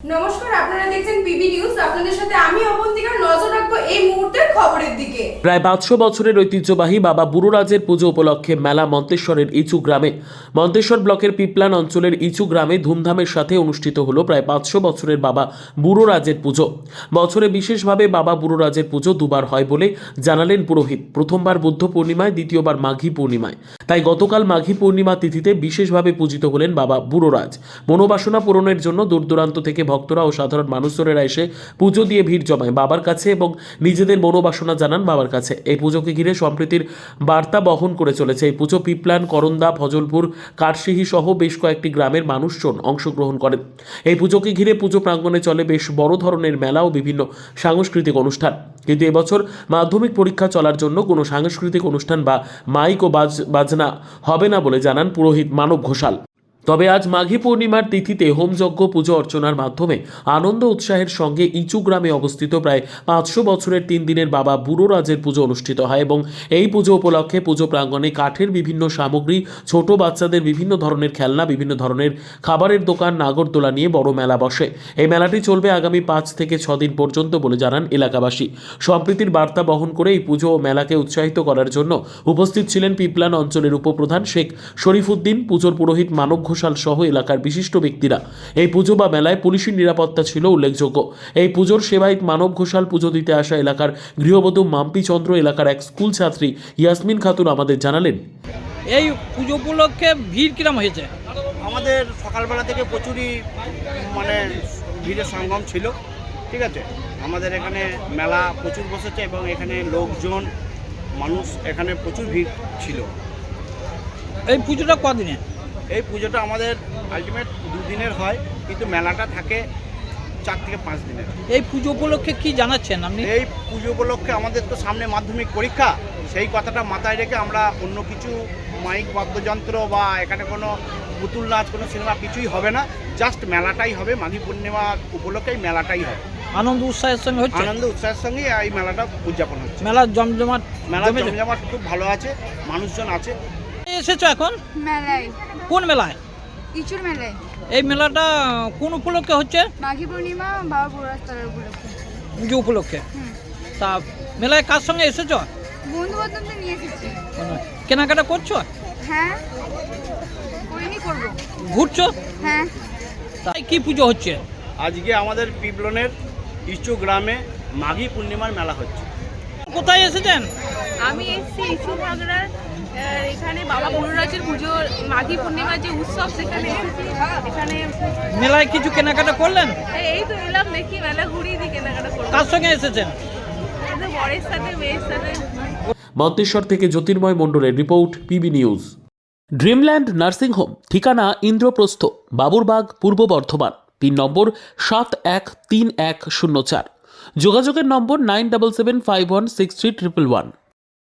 নমস্কার, আপনারা দেখছেন পিবি নিউজ। আপনাদের সাথে আমি অবন্তিকা। নজর রাখবো এই মুহূর্তের খবরের দিকে। প্রায় 500 বছরের ঐতিহ্যবাহী বাবা বুড়োরাজের পুজো উপলক্ষে মেলা মন্তেশ্বরের ইচু গ্রামে। মন্তেশ্বর ব্লকের পিপলান অঞ্চলের ইচু গ্রামে ধুমধামের সাথে অনুষ্ঠিত হলো প্রায় 500 বছরের বাবা বুড়োরাজের পুজো। বছরে বিশেষভাবে বাবা বুড়োরাজের পুজো দুবার হয় বলে জানালেন পুরোহিত। প্রথমবার বুদ্ধ পূর্ণিমায়, দ্বিতীয়বার মাঘী পূর্ণিমায়। তাই গতকাল মাঘী পূর্ণিমা তিথিতে বিশেষভাবে পূজিত হলেন বাবা বুড়োরাজ। মনোবাসনা পূরণের জন্য দূর দূরান্ত থেকে ভক্তরা ও সাধারণ মানুষজনেরা এসে পুজো দিয়ে ভিড় জমায় বাবার কাছে এবং নিজেদের মনোবাসনা জানান বাবার কাছে। এই পুজোকে ঘিরে সম্প্রীতির বার্তা বহন করে চলেছে এই পুজো। পিপলান, করন্দা, ফজলপুর, কাঠসিহি সহ বেশ কয়েকটি গ্রামের মানুষজন অংশগ্রহণ করেন। এই পুজোকে ঘিরে পুজো প্রাঙ্গণে চলে বেশ বড় ধরনের মেলা ও বিভিন্ন সাংস্কৃতিক অনুষ্ঠান। কিন্তু এবছর মাধ্যমিক পরীক্ষা চলার জন্য কোনো সাংস্কৃতিক অনুষ্ঠান বা মাইক ও বাজনা হবে না বলে জানান পুরোহিত মানব ঘোষাল। তবে আজ মাঘী পূর্ণিমার তিথিতে হোমযজ্ঞ, পুজো অর্চনার মাধ্যমে আনন্দ উৎসাহের সঙ্গে ইচু গ্রামে অবস্থিত প্রায় 500 বছরের 3 দিনের বাবা বুড়োরাজের পুজো অনুষ্ঠিত হয় এবং এই পুজো উপলক্ষে পুজো প্রাঙ্গণে কাঠের বিভিন্ন সামগ্রী, ছোট বাচ্চাদের বিভিন্ন ধরনের খেলনা, বিভিন্ন ধরনের খাবারের দোকান, নাগরদোলা নিয়ে বড় মেলা বসে। এই মেলাটি চলবে আগামী 5 থেকে 6 দিন পর্যন্ত বলে জানান এলাকাবাসী। সম্প্রীতির বার্তা বহন করে এই পুজো ও মেলাকে উৎসাহিত করার জন্য উপস্থিত ছিলেন পিপলান অঞ্চলের উপপ্রধান শেখ শরীফুদ্দিন, পুজোর পুরোহিত মানব ঘোষাল সহ এলাকার বিশিষ্ট ব্যক্তিরা। এই পুজো বা মেলায় পুলিশের নিরাপত্তা ছিল উল্লেখযোগ্য। এই পুজোর সেবায়িত মানব ঘোষাল, পুজো দিতে আসা এলাকার গৃহবধূ মাম্পি চন্দ্র, এলাকার এক স্কুল ছাত্রী ইয়াসমিন খাতুন আমাদের জানালেন। এই পুজো উপলক্ষে ভিড় কিরম হয়েছে? আমাদের সকালবেলা থেকে প্রচুরই ভিড়ের সঙ্গম ছিল। ঠিক আছে, আমাদের এখানে মেলা প্রচুর বসেছে এবং এখানে লোকজন, মানুষ এখানে প্রচুর ভিড় ছিল। এই পুজোটা কদিনে? এই পুজোটা আমাদের আলটিমেট 2 দিনের হয়, কিন্তু মেলাটা থাকে 4 থেকে 5 দিনের। এই পুজো উপলক্ষে কি জানাচ্ছেন আপনি? এই পুজো উপলক্ষে আমাদের তো সামনে মাধ্যমিক পরীক্ষা, সেই কথাটা মাথায় রেখে আমরা অন্য কিছু মাইক বাদ্যযন্ত্র বা এখানে কোনো পুতুল নাচ, কোনো সিনেমা কিছুই হবে না। জাস্ট মেলাটাই হবে। মাঘী পূর্ণিমা উপলক্ষে এই মেলাটাই হবে। আনন্দ উৎসাহের সঙ্গে হচ্ছে? আনন্দ উৎসাহের সঙ্গে এই মেলাটা উদযাপন হচ্ছে। মেলার জমজমাট? মেলা জমজমাট খুব ভালো আছে, মানুষজন আছে। এসেছো এখন মেলায়? কোন মেলায়? ইচুর মেলায়। এই মেলাটা কোন উপলক্ষে হচ্ছে? মাঘী পূর্ণিমা, বাবা বুড়োরাজ উপলক্ষে। পুজো উপলক্ষে। তা মেলায় কার সঙ্গে এসেছো? বন্ধু বান্ধবদের নিয়ে এসেছি। কেনাকাটা করছো? হ্যাঁ, করিনি, করবো। ঘুরছো? হ্যাঁ। তাই কি পুজো হচ্ছে? আজকে আমাদের পিপলনের ইচু গ্রামে মাঘী পূর্ণিমার মেলা হচ্ছে। কোথায় এসেছেন? আমি এসেছি ইচু ভাগড়ার এখানে বাবা বুড়োরাজের পুজো, মাঘী পূর্ণিমার যে উৎসব, সেখানে এসেছি। এখানে মেলায় কিছু কেনাকাটা করলেন? এই তো এলাম, দেখি মেলা ঘুরিয়ে দিই, কেনাকাটা করবো। কার সঙ্গে এসেছেন? বরের সাথে, মেয়ের সাথে। মন্তেশ্বর থেকে জ্যোতির্ময় মণ্ডলের report, PB news. Dreamland nursing home, ঠিকানা ইন্দ্রপ্রস্থ, বাবুরবাগ, পূর্ব বর্ধমান। পিন নম্বর 713104। যোগাযোগের নম্বর 9775163111।